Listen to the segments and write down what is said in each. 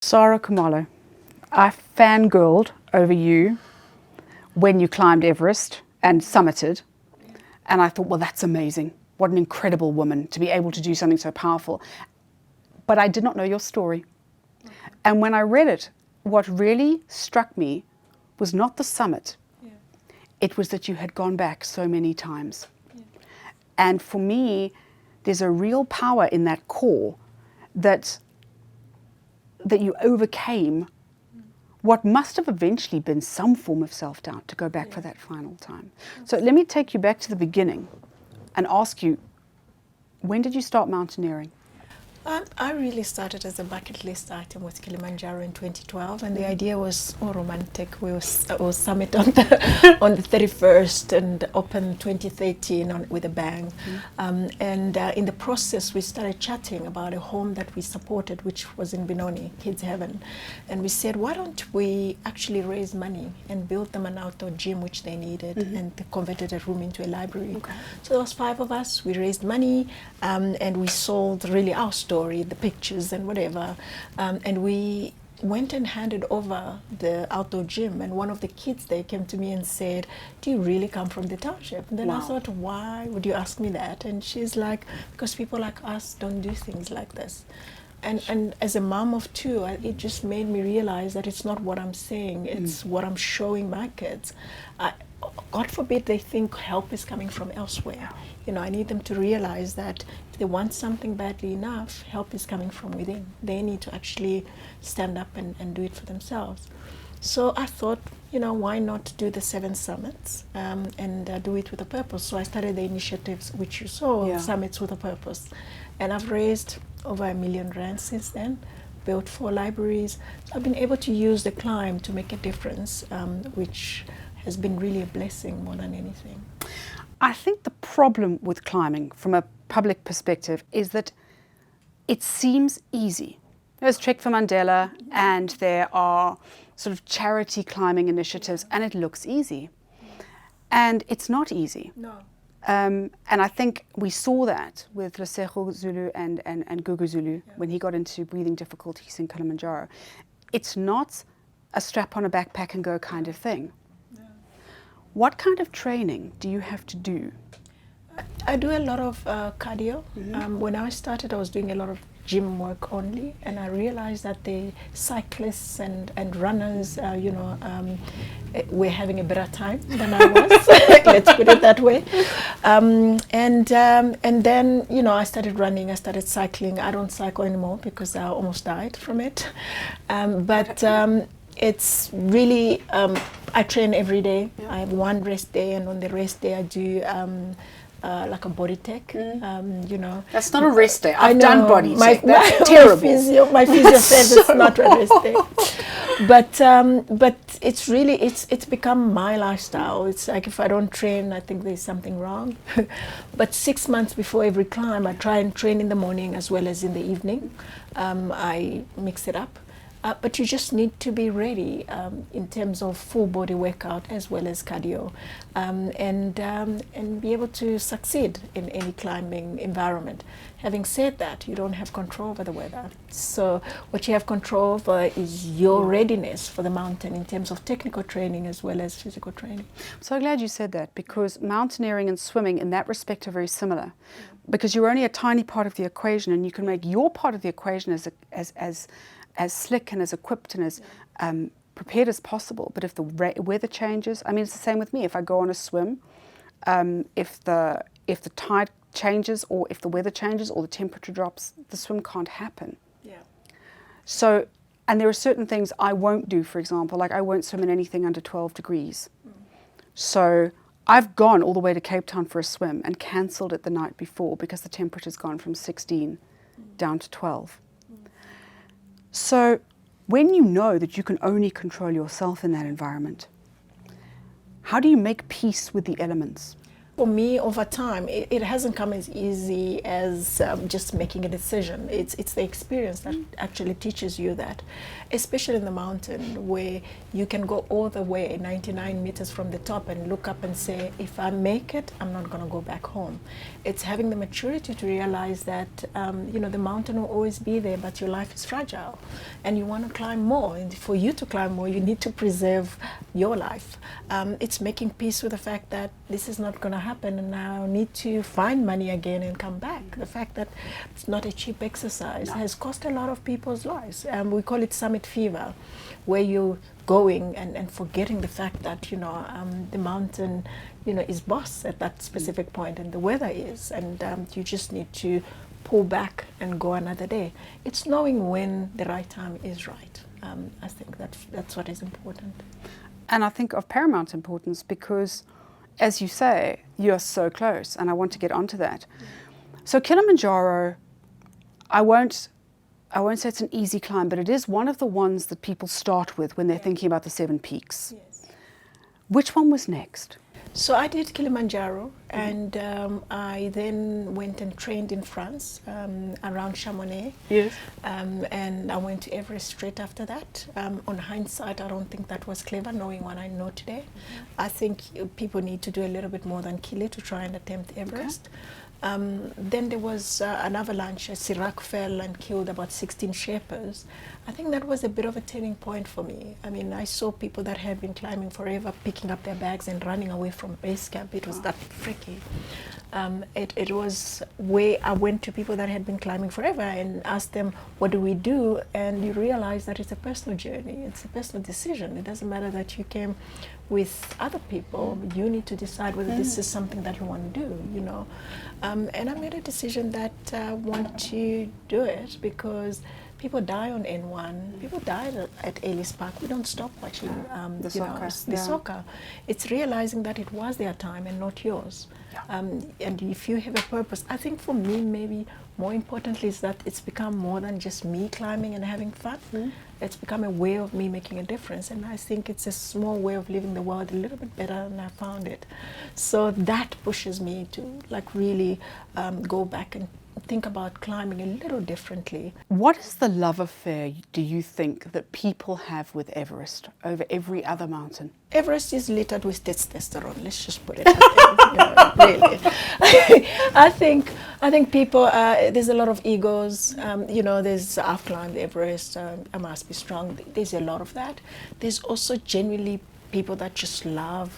Sarah Khumalo, I fangirled over you when you climbed Everest and summited, and I thought, well, that's amazing. What an incredible woman to be able to do something so powerful. But I did not know your story. Okay. And when I read it, what really struck me was not the summit. Yeah. It was that you had gone back so many times. Yeah. And for me, there's a real power in that core that you overcame what must have eventually been some form of self-doubt to go back for that final time. So let me take you back to the beginning and ask you, when did you start mountaineering? I really started as a bucket list item with Kilimanjaro in 2012, and the idea was romantic. We will summit on the on the 31st and open 2013 with a bang. And in the process, we started chatting about a home that we supported, which was in Benoni, Kids Heaven. And we said, why don't we actually raise money and build them an outdoor gym, which they needed, and they converted a room into a library. Okay. So there was 5 of us. We raised money, and we sold really our story, the pictures and whatever, and we went and handed over the outdoor gym, and one of the kids there came to me and said, do you really come from the township? And then I thought, why would you ask me that? And she's like, because people like us don't do things like this. And as a mom of 2, it just made me realize that it's not what I'm saying, it's what I'm showing my kids. God forbid they think help is coming from elsewhere. You know, I need them to realize that if they want something badly enough, help is coming from within. They need to actually stand up and do it for themselves. So I thought, you know, why not do the 7 summits and do it with a purpose? So I started the initiatives which you saw, Summits with a Purpose. And I've raised over R1 million since then, built 4 libraries. So I've been able to use the climb to make a difference, which has been really a blessing more than anything. I think the problem with climbing from a public perspective is that it seems easy. There's Trek for Mandela and there are sort of charity climbing initiatives, and it looks easy. And it's not easy. No. And I think we saw that with Lesego Zulu and Gugu Zulu when he got into breathing difficulties in Kilimanjaro. It's not a strap on a backpack and go kind of thing. What kind of training do you have to do? I do a lot of cardio. When I started, I was doing a lot of gym work only, and I realized that the cyclists and runners, were having a better time than I was. Let's put it that way. And then, you know, I started running, I started cycling. I don't cycle anymore because I almost died from it. It's really, I train every day. I have 1 rest day, and on the rest day I do like a body tech, you know. That's not a rest day. I've done body tech. That's terrible. My physio says it's not a rest day. But it's really, it's become my lifestyle. It's like if I don't train, I think there's something wrong. But 6 months before every climb, I try and train in the morning as well as in the evening. I mix it up. But you just need to be ready in terms of full body workout as well as cardio, and be able to succeed in any climbing environment. Having said that, you don't have control over the weather. So what you have control over is your readiness for the mountain in terms of technical training as well as physical training. I'm so glad you said that, because mountaineering and swimming in that respect are very similar. Because you're only a tiny part of the equation, and you can make your part of the equation as slick and as equipped and as prepared as possible. But if the weather changes, I mean, it's the same with me. If I go on a swim, if the tide changes, or if the weather changes, or the temperature drops, the swim can't happen. Yeah. So, and there are certain things I won't do. For example, like I won't swim in anything under 12 degrees. So I've gone all the way to Cape Town for a swim and cancelled it the night before because the temperature's gone from 16 down to 12. So when you know that you can only control yourself in that environment, how do you make peace with the elements? for me, over time, it hasn't come as easy as just making a decision. It's the experience that actually teaches you that, especially in the mountain, where you can go all the way 99 meters from the top and look up and say, if I make it, I'm not going to go back home. It's having the maturity to realize that, the mountain will always be there, but your life is fragile, and you want to climb more. And for you to climb more, you need to preserve your life. It's making peace with the fact that this is not going to happen, and I need to find money again and come back. The fact that it's not a cheap exercise has cost a lot of people's lives. We call it summit fever, where you're going and forgetting the fact that the mountain is boss at that specific point, and the weather is, and you just need to pull back and go another day. It's knowing when the right time is right. I think that's what is important. And I think of paramount importance because, as you say, you're so close, and I want to get onto that. So Kilimanjaro, I won't say it's an easy climb, but it is one of the ones that people start with when they're thinking about the 7 peaks. Yes. Which one was next? So I did Kilimanjaro, and I then went and trained in France, around Chamonix. Yes. And I went to Everest straight after that. On hindsight, I don't think that was clever, knowing what I know today. I think people need to do a little bit more than Kili to try and attempt Everest. Then there was an avalanche. Sirac fell and killed about 16 Sherpas. I think that was a bit of a turning point for me. I mean, I saw people that had been climbing forever picking up their bags and running away from base camp. It was that freaky. It was where I went to people that had been climbing forever and asked them, what do we do? And you realize that it's a personal journey. It's a personal decision. It doesn't matter that you came with other people. You need to decide whether this is something that you want to do, And I made a decision that I want to do it because people die on N1. People died at Ellis Park. We don't stop watching the soccer. It's realizing that it was their time and not yours. And if you have a purpose, I think for me, maybe more importantly, is that it's become more than just me climbing and having fun. It's become a way of me making a difference, and I think it's a small way of living the world a little bit better than I found it. So that pushes me to really go back and think about climbing a little differently. What is the love affair, do you think, that people have with Everest over every other mountain? Everest is littered with testosterone. Let's just put it that way. Really, I think people. There's a lot of egos. There's I've climbed Everest. I must be strong. There's a lot of that. There's also genuinely people that just love,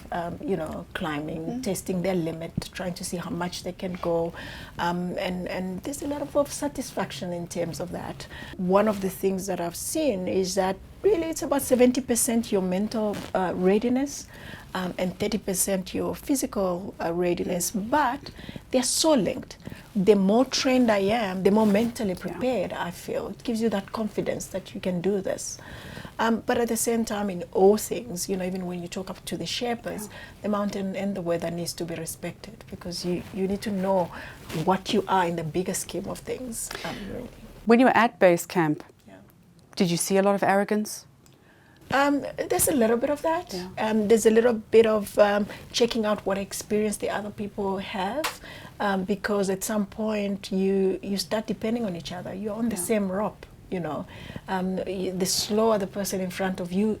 climbing, testing their limit, trying to see how much they can go, and there's a lot of satisfaction in terms of that. One of the things that I've seen is that really it's about 70% your mental readiness and 30% your physical readiness, but they're so linked. The more trained I am, the more mentally prepared I feel. It gives you that confidence that you can do this. But at the same time, in all things, even when you talk up to the Sherpas, the mountain and the weather needs to be respected, because you need to know what you are in the bigger scheme of things. Really. When you were at base camp, did you see a lot of arrogance? There's a little bit of that. There's a little bit of checking out what experience the other people have, because at some point you start depending on each other. You're on the same rope. The slower the person in front of you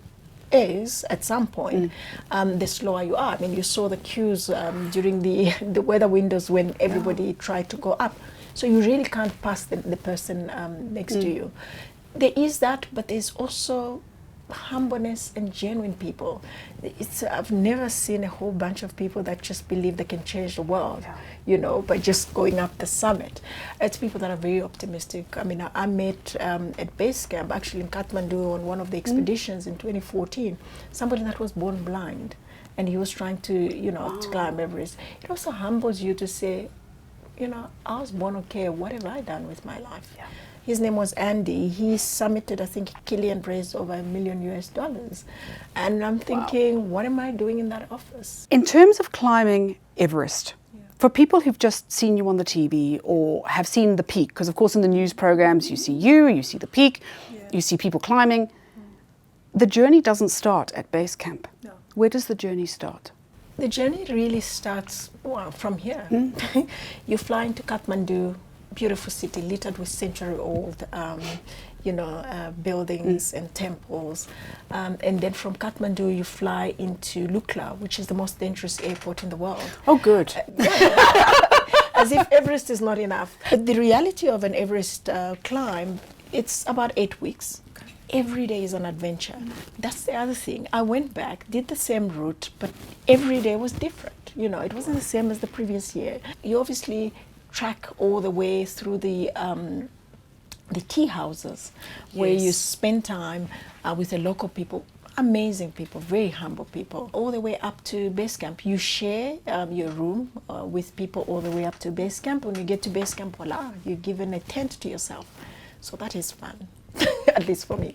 is at some point, the slower you are. I mean, you saw the queues during the weather windows when everybody tried to go up. So you really can't pass the person next to you. There is that, but there's also humbleness and genuine people. I've never seen a whole bunch of people that just believe they can change the world, by just going up the summit. It's people that are very optimistic. I mean, I met at base camp, actually in Kathmandu on one of the expeditions in 2014, somebody that was born blind, and he was trying to, to climb Everest. It also humbles you to say, I was born okay. What have I done with my life? His name was Andy. He summited, I think, Kilian raised over $1 million. And I'm thinking, what am I doing in that office? In terms of climbing Everest, for people who've just seen you on the TV or have seen the peak, because of course in the news programs you see the peak, you see people climbing, the journey doesn't start at base camp. No. Where does the journey start? The journey really starts from here. You fly into Kathmandu, beautiful city littered with century-old, buildings and temples. And then from Kathmandu, you fly into Lukla, which is the most dangerous airport in the world. Oh, good. As if Everest is not enough. But the reality of an Everest climb, it's about 8 weeks. Every day is an adventure. That's the other thing. I went back, did the same route, but every day was different. You know, it wasn't the same as the previous year. You obviously track all the way through the tea houses, where you spend time with the local people. Amazing people, very humble people, all the way up to base camp. You share your room with people all the way up to base camp. When you get to base camp, voila, you're given a tent to yourself. So that is fun, at least for me.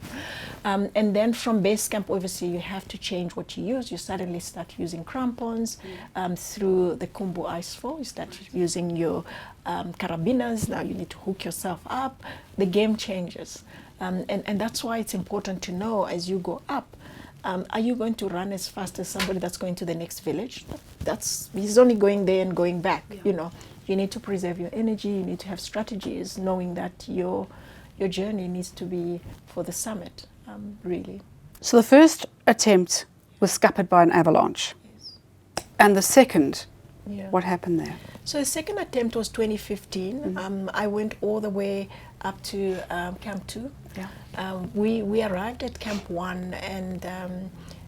And then from base camp, obviously, you have to change what you use. You suddenly start using crampons. Through the Kumbu Icefall, you start using your carabiners. Now you need to hook yourself up. The game changes. And that's why it's important to know as you go up, are you going to run as fast as somebody that's going to the next village? He's only going there and going back. You know, you need to preserve your energy. You need to have strategies, knowing that your journey needs to be for the summit, really. So the first attempt was scuppered by an avalanche. Yes. And the second, Yeah. what happened there? So the second attempt was 2015. I went all the way up to Camp 2. Yeah. We arrived at Camp 1, and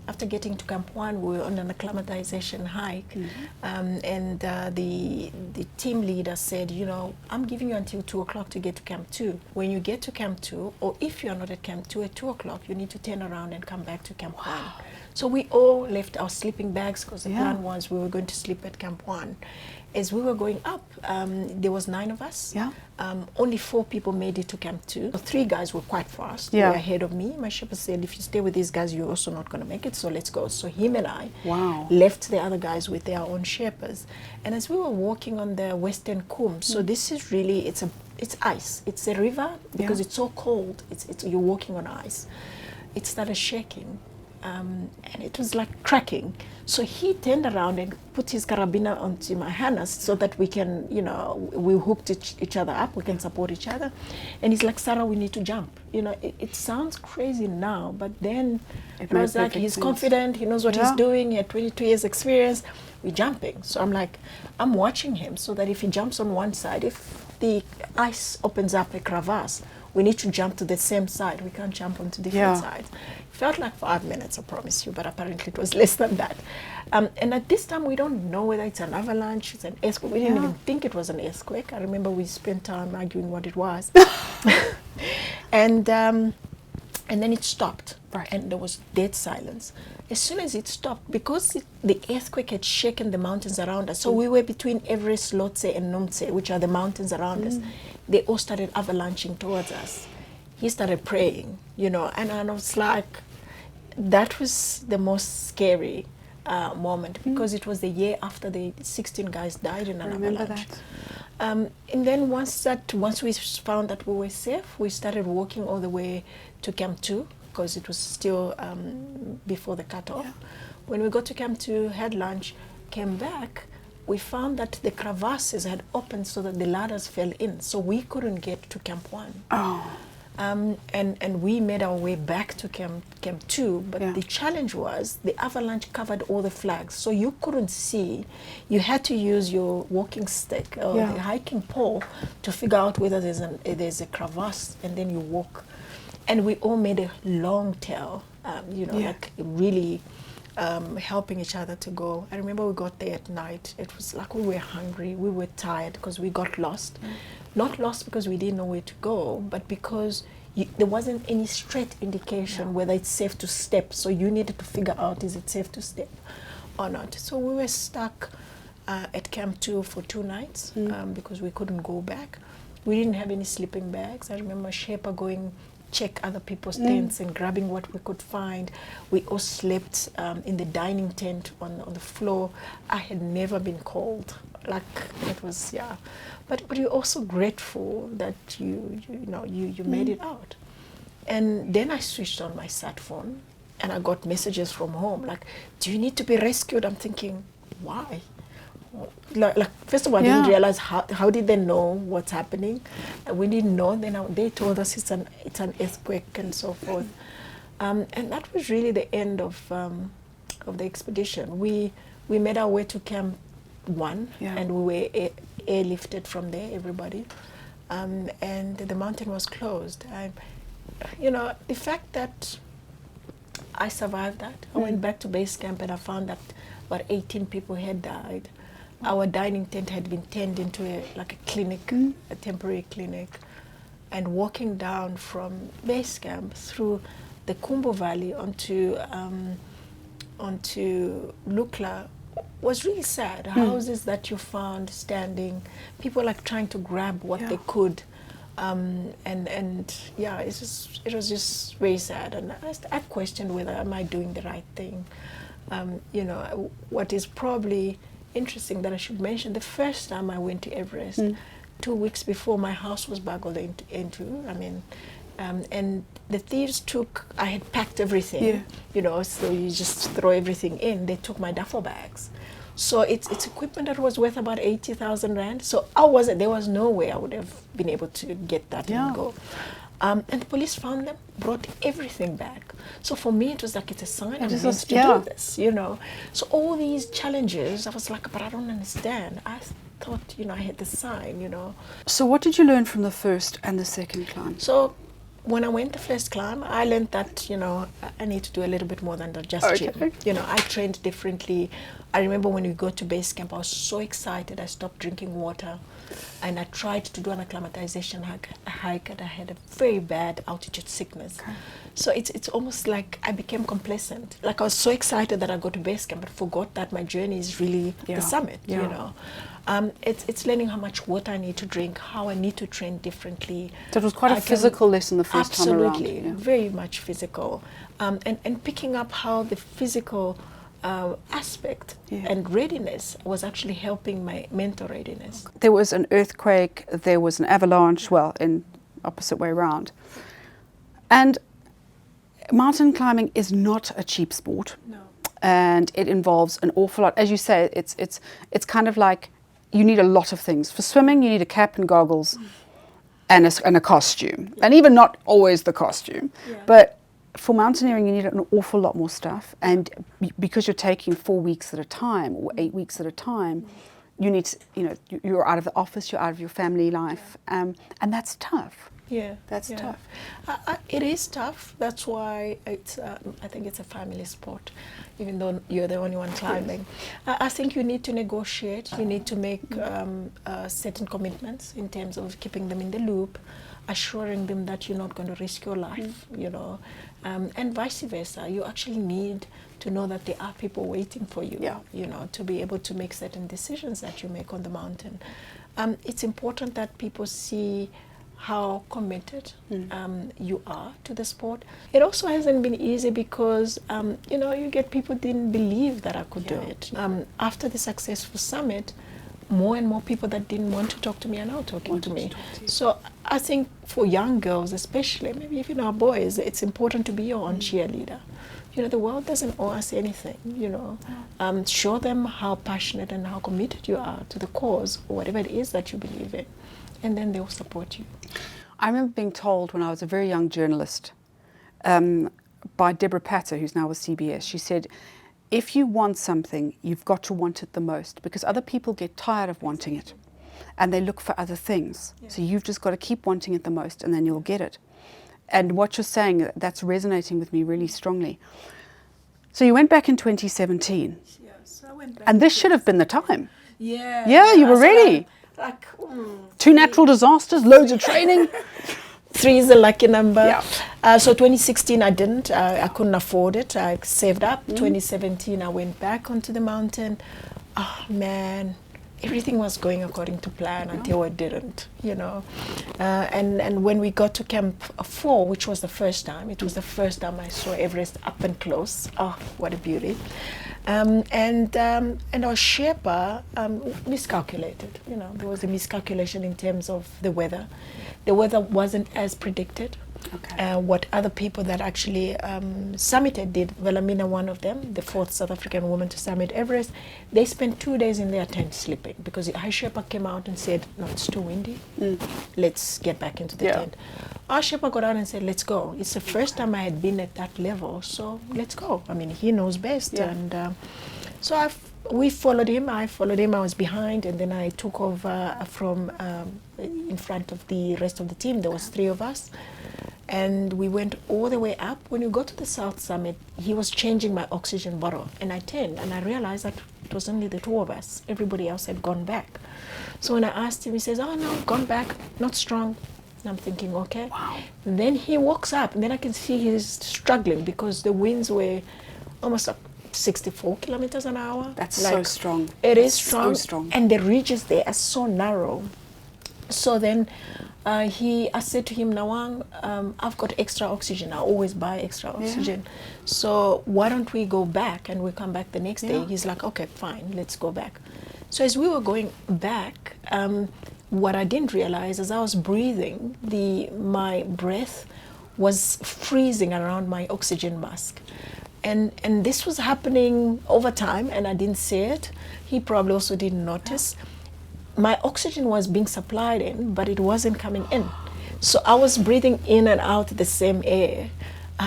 after getting to Camp 1, we were on an acclimatization hike. And the team leader said, you know, I'm giving you until 2 o'clock to get to Camp 2. When you get to Camp 2, or if you're not at Camp 2 at 2 o'clock, you need to turn around and come back to Camp 1. So we all left our sleeping bags, because the plan was we were going to sleep at Camp 1. As we were going up, there was 9 of us. Yeah. Only 4 people made it to Camp 2. 3 guys were quite fast. Yeah. They were ahead of me. My shepherd said, if you stay with these guys, you're also not going to make it, so let's go. So him and I left the other guys with their own shepherds. And as we were walking on the western Khum, so this is really, it's ice. It's a river, because it's so cold. You're walking on ice. It started shaking. And it was like cracking. So he turned around and put his carabiner onto my harness so that we can, you know, we hooked each other up, we can support each other. And he's like, Sarah, we need to jump. You know, it sounds crazy now, but then it was like, he's confident, he knows what he's doing, he had 22 years experience, we're jumping. So I'm like, I'm watching him so that if he jumps on one side, if the ice opens up a crevasse, we need to jump to the same side. We can't jump onto different sides. It felt like 5 minutes, I promise you, but apparently it was less than that. And at this time, we don't know whether it's an avalanche, it's an earthquake. We didn't even think it was an earthquake. I remember we spent time arguing what it was. And then it stopped, and there was dead silence. As soon as it stopped, because the earthquake had shaken the mountains around us, so we were between Everest, Lhotse, and Nomtse, which are the mountains around us. They all started avalanching towards us. He started praying, you know, and I was like, that was the most scary moment, because it was the year after the 16 guys died in an avalanche. And then once we found that we were safe, we started walking all the way to Camp 2, because it was still before the cutoff. When we got to Camp 2, had lunch, came back, we found that the crevasses had opened so that the ladders fell in, so we couldn't get to Camp 1. And we made our way back to Camp 2, but the challenge was the avalanche covered all the flags, so you couldn't see. You had to use your walking stick or the hiking pole to figure out whether there's a crevasse, and then you walk. And we all made a long tail, you know, like really helping each other to go. I remember we got there at night. It was like we were hungry, we were tired, because we got lost. Not lost because we didn't know where to go, but because there wasn't any straight indication whether it's safe to step. So you needed to figure out, is it safe to step or not? So we were stuck at Camp 2 for 2 nights because we couldn't go back. We didn't have any sleeping bags. I remember Sherpa going check other people's tents and grabbing what we could find. We all slept in the dining tent on the floor. I had never been cold. Like, it was, but you're also grateful that you made it out. And then I switched on my sat phone, and I got messages from home like, do you need to be rescued? I'm thinking, why? Like first of all, I didn't realize how did they know what's happening. We didn't know. Then they told us it's an earthquake and so forth. And that was really the end of the expedition. We made our way to Camp 1, and we were airlifted from there, everybody. And the mountain was closed. The fact that I survived that, I went back to base camp and I found that about 18 people had died. Our dining tent had been turned into a clinic, a temporary clinic. And walking down from base camp through the Kumbu Valley onto Lukla was really sad. Houses that you found standing, people trying to grab what they could. It was just very sad. And I questioned whether am I doing the right thing. What is probably interesting that I should mention, the first time I went to Everest, 2 weeks before, my house was burgled into. And the thieves I had packed everything, so you just throw everything in. They took my duffel bags. So it's equipment that was worth about 80,000 Rand. So there was no way I would have been able to get that and go. And the police found them, brought everything back. So for me, it was like, it's a sign I'm meant to do this, So all these challenges, I was like, but I don't understand. I thought, I had the sign, So what did you learn from the first and the second climb? So when I went the first climb, I learned that, I need to do a little bit more than just gym. I trained differently. I remember when we go to base camp, I was so excited. I stopped drinking water. And I tried to do an acclimatization hike, and I had a very bad altitude sickness. Okay. So it's almost like I became complacent. Like I was so excited that I got to base camp, but forgot that my journey is really the summit, It's learning how much water I need to drink, how I need to train differently. So it was quite a physical lesson the first time around. Absolutely, very much physical. And picking up how the physical aspect and readiness was actually helping my mental readiness. There was an earthquake, there was an avalanche, well, in opposite way around. And mountain climbing is not a cheap sport. No. And it involves an awful lot. As you say, it's kind of like you need a lot of things. For swimming, you need a cap and goggles and a costume. And even not always the costume. But for mountaineering, you need an awful lot more stuff, and because you're taking 4 weeks at a time or 8 weeks at a time, you need to, you're out of the office, you're out of your family life, and that's tough. That's tough. It is tough. That's why I think it's a family sport, even though you're the only one climbing. I think you need to negotiate. You need to make certain commitments in terms of keeping them in the loop, assuring them that you're not going to risk your life, and vice versa. You actually need to know that there are people waiting for you, to be able to make certain decisions that you make on the mountain. It's important that people see how committed you are to the sport. It also hasn't been easy because, you get people didn't believe that I could do it. After the successful summit, more and more people that didn't want to talk to me are now talking to me. So I think for young girls especially, maybe even our boys, it's important to be your own cheerleader. The world doesn't owe us anything, show them how passionate and how committed you are to the cause or whatever it is that you believe in, and then they'll support you. I remember being told when I was a very young journalist by Deborah Patter, who's now with CBS, she said, if you want something, you've got to want it the most, because other people get tired of wanting it and they look for other things. So you've just got to keep wanting it the most, and then you'll get it. And what you're saying, that's resonating with me really strongly. So you went back in 2017. Yes, I went back. And this should have been the time. Yeah, you were ready. 2 natural disasters, loads of training. 3 is a lucky number. So 2016 I didn't. I couldn't afford it. I saved up. 2017 I went back onto the mountain. Oh man, everything was going according to plan until it didn't, And when we got to Camp 4, which was the first time, it was the first time I saw Everest up and close. Oh, what a beauty. And our Sherpa miscalculated. There was a miscalculation in terms of the weather. The weather wasn't as predicted. Okay. What other people that actually summited did. Wilhelmina, one of them, the fourth South African woman to summit Everest, they spent 2 days in their tent sleeping because the High Sherpa came out and said, no, it's too windy. Let's get back into the tent. Our Sherpa got out and said, let's go. It's the first time I had been at that level, so let's go. I mean, he knows best. Yeah. And so we followed him. I followed him. I was behind, and then I took over from in front of the rest of the team. There was 3 of us, and we went all the way up. When we got to the South Summit, he was changing my oxygen bottle, and I turned, and I realized that it was only the 2 of us. Everybody else had gone back. So when I asked him, he says, "Oh no, gone back, not strong." And I'm thinking, okay. Wow. And then he walks up, and then I can see he's struggling because the winds were almost like 64 kilometers an hour. That's so strong. It is So strong. strong. And the ridges there are so narrow. So then I said to him, Nawang, I've got extra oxygen. I always buy extra oxygen. So why don't we go back and we come back the next day? He's like, okay, fine, let's go back. So as we were going back, what I didn't realize as I was breathing, my breath was freezing around my oxygen mask. And this was happening over time, and I didn't see it. He probably also didn't notice. My oxygen was being supplied in, but it wasn't coming in. So I was breathing in and out the same air.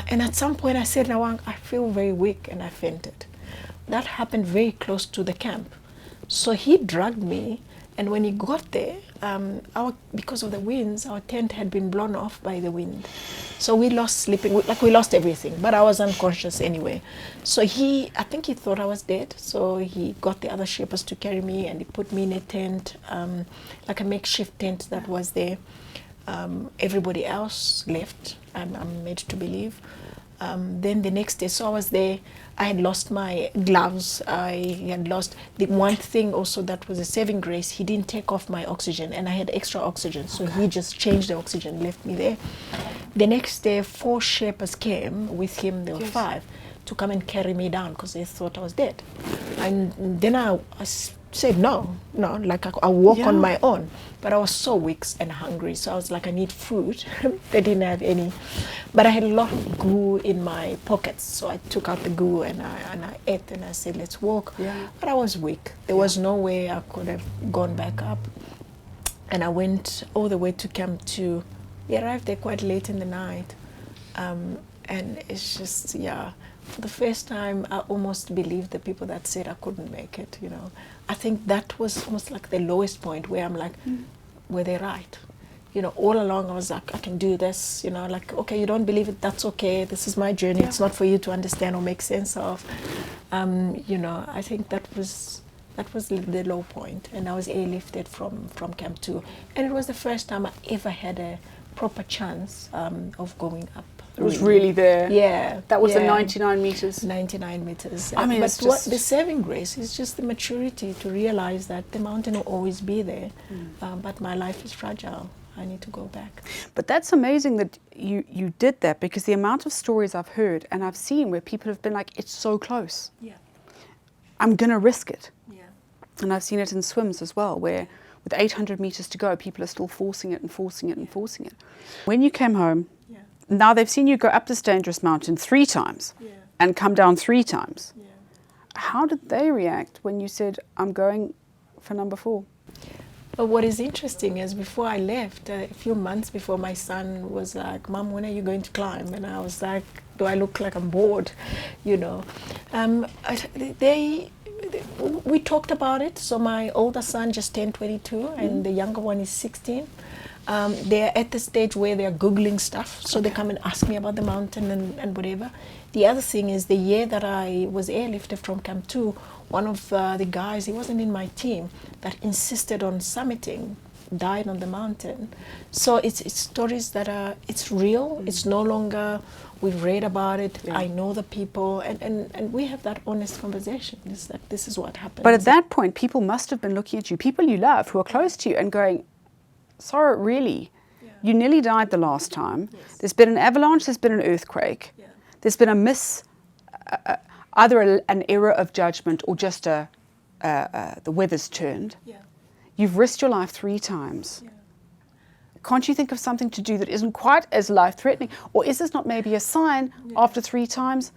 And at some point I said, Nawang, I feel very weak, and I fainted. That happened very close to the camp. So he dragged me, and when he got there, because of the winds, our tent had been blown off by the wind. So we lost sleeping, we lost everything, but I was unconscious anyway. So I think he thought I was dead. So he got the other Sherpas to carry me, and he put me in a tent, like a makeshift tent that was there. Everybody else left, I'm made to believe. Then the next day, so I was there, I had lost my gloves, I had lost the one thing also that was a saving grace. He didn't take off my oxygen, and I had extra oxygen, so he just changed the oxygen, left me there. The next day, 4 Sherpas came with him, there were 5, to come and carry me down because they thought I was dead. And then I said no, like I'll walk on my own. But I was so weak and hungry, so I was like, I need food. They didn't have any. But I had a lot of goo in my pockets, so I took out the goo and I ate, and I said, let's walk. Yeah. But I was weak. There was no way I could have gone back up. And I went all the way to Camp 2. We arrived there quite late in the night. And it's just, for the first time, I almost believed the people that said I couldn't make it, I think that was almost like the lowest point where I'm like, were they right? All along I was like, I can do this, like, okay, you don't believe it, that's okay. This is my journey. It's not for you to understand or make sense of. I think that was the low point. And I was airlifted from Camp 2. And it was the first time I ever had a proper chance of going up. It was really there. Yeah. That was the 99 meters. 99 meters. I mean, but it's just the saving grace is just the maturity to realize that the mountain will always be there, but my life is fragile. I need to go back. But that's amazing that you did that, because the amount of stories I've heard and I've seen where people have been like, it's so close. Yeah. I'm going to risk it. Yeah. And I've seen it in swims as well, where with 800 meters to go, people are still forcing it and forcing it and forcing it. When you came home, now they've seen you go up this dangerous mountain 3 times and come down 3 times. Yeah. How did they react when you said, I'm going for number 4? But what is interesting is before I left, a few months before, my son was like, Mom, when are you going to climb? And I was like, do I look like I'm bored? We talked about it. So my older son just turned 22 and the younger one is 16. They're at the stage where they're Googling stuff. So they come and ask me about the mountain and whatever. The other thing is, the year that I was airlifted from Camp 2, one of the guys, he wasn't in my team, that insisted on summiting, died on the mountain. So it's stories that are, it's real. It's no longer, we've read about it, I know the people, and we have that honest conversation. It's that this is what happened. But at that point, people must have been looking at you, people you love, who are close to you, and going, Saray, really? Yeah. You nearly died the last time. Yes. There's been an avalanche, there's been an earthquake. Yeah. There's been either an error of judgment or just the weather's turned. Yeah. You've risked your life 3 times. Yeah. can't you think of something to do that isn't quite as life-threatening? Or is this not maybe a sign after 3 times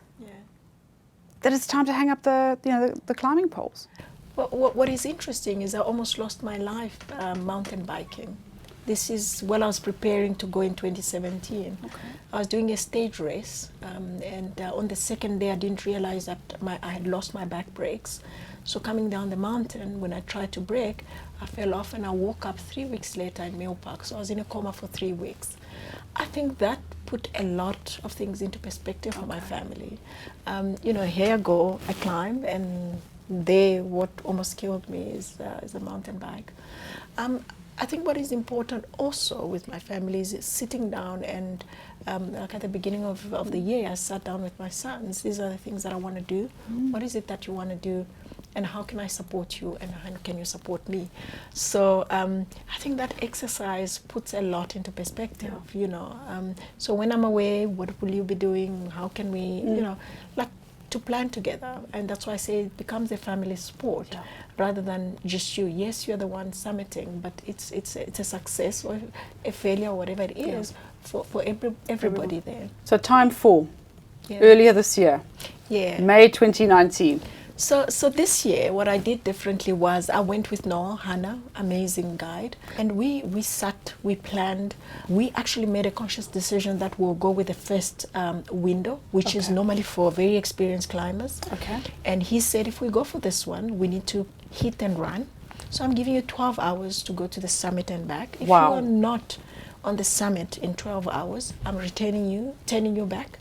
that it's time to hang up the climbing poles? Well, what is interesting is I almost lost my life mountain biking. This is while I was preparing to go in 2017. Okay. I was doing a stage race, and on the second day I didn't realize that I had lost my back brakes. So coming down the mountain, when I tried to brake, I fell off and I woke up 3 weeks later in Mill Park. So I was in a coma for 3 weeks. I think that put a lot of things into perspective for my family. You know, here I go, I climb, and what almost killed me is a mountain bike. I think what is important also with my family is sitting down and like at the beginning of the year, I sat down with my sons. These are the things that I want to do. What is it that you want to do? And how can I support you? And how can you support me? So I think that exercise puts a lot into perspective, you know. So when I'm away, what will you be doing? How can we, you know, like to plan together? And that's why I say it becomes a family sport rather than just you. Yes, you're the one summiting, but it's a success or a failure or whatever it is for everybody there. So time 4, earlier this year, May 2019. So this year, what I did differently was I went with Noah, Hannah, amazing guide, and we sat, we planned. We actually made a conscious decision that we'll go with the first window, which is normally for very experienced climbers. Okay. And he said, if we go for this one, we need to hit and run. So I'm giving you 12 hours to go to the summit and back. If you are not on the summit in 12 hours, I'm turning you back.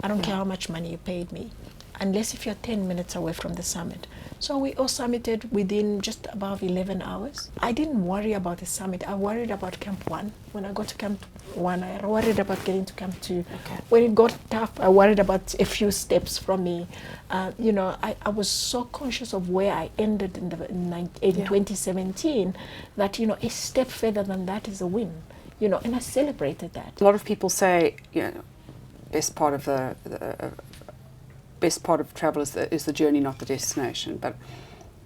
I don't care how much money you paid me, unless if you're 10 minutes away from the summit. So we all summited within just above 11 hours. I didn't worry about the summit. I worried about Camp 1. When I got to Camp 1, I worried about getting to Camp 2. Okay. When it got tough, I worried about a few steps from me. You know, I was so conscious of where I ended in 2017 that, you know, a step further than that is a win. You know, and I celebrated that. A lot of people say, you know, best part of travel is the journey, not the destination. But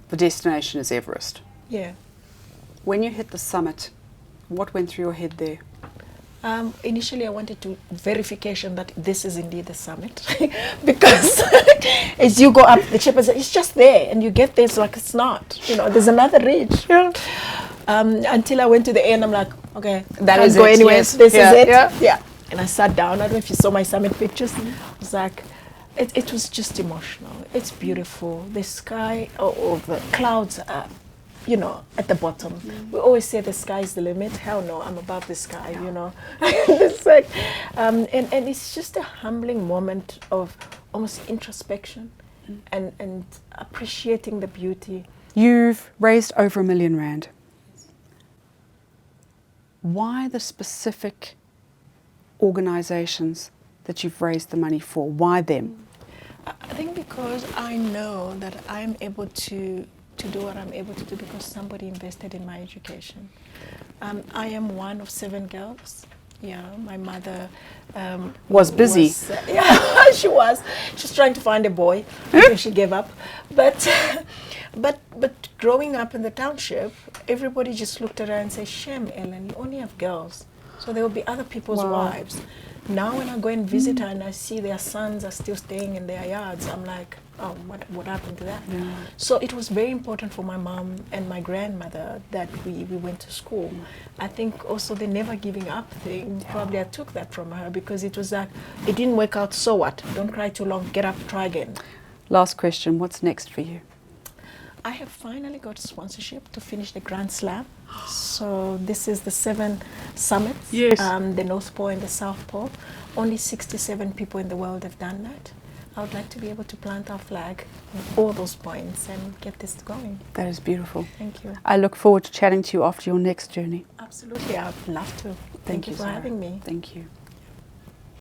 the destination is Everest. Yeah. When you hit the summit, what went through your head there? Initially, I wanted to verification that this is indeed the summit, because as you go up, the shepherd says, it's just there, and you get there, it's like it's not. You know, there's another ridge. Until I went to the end, I'm like, okay, that can't is go it. anywhere. Yes. This is it. Yeah. And I sat down. I don't know if you saw my summit pictures. I was like, it was just emotional. It's beautiful. The sky, or the clouds are, you know, at the bottom. We always say the sky is the limit. Hell no, I'm above the sky, you know. It's like, and it's just a humbling moment of almost introspection and appreciating the beauty. You've raised over R1 million. Why the specific organizations that you've raised the money for? Why them? I think because I know that I'm able to do what I'm able to do because somebody invested in my education. I am one of 7 girls. Yeah, my mother was busy. Yeah, she was. She's trying to find a boy until she gave up. But growing up in the township, everybody just looked at her and said, "Shame, Ellen, you only have girls." So there will be other people's wives. Now when I go and visit her and I see their sons are still staying in their yards, I'm like, oh, what happened to that? Yeah. So it was very important for my mom and my grandmother that we went to school. I think also the never giving up thing, probably I took that from her, because it was like, it didn't work out, so what? Don't cry too long, get up, try again. Last question, what's next for you? I have finally got sponsorship to finish the Grand Slam. So this is the 7 summits, the North Pole and the South Pole. Only 67 people in the world have done that. I would like to be able to plant our flag at all those points and get this going. That is beautiful. Thank you. I look forward to chatting to you after your next journey. Absolutely, I'd love to. Thank you for having me. Thank you.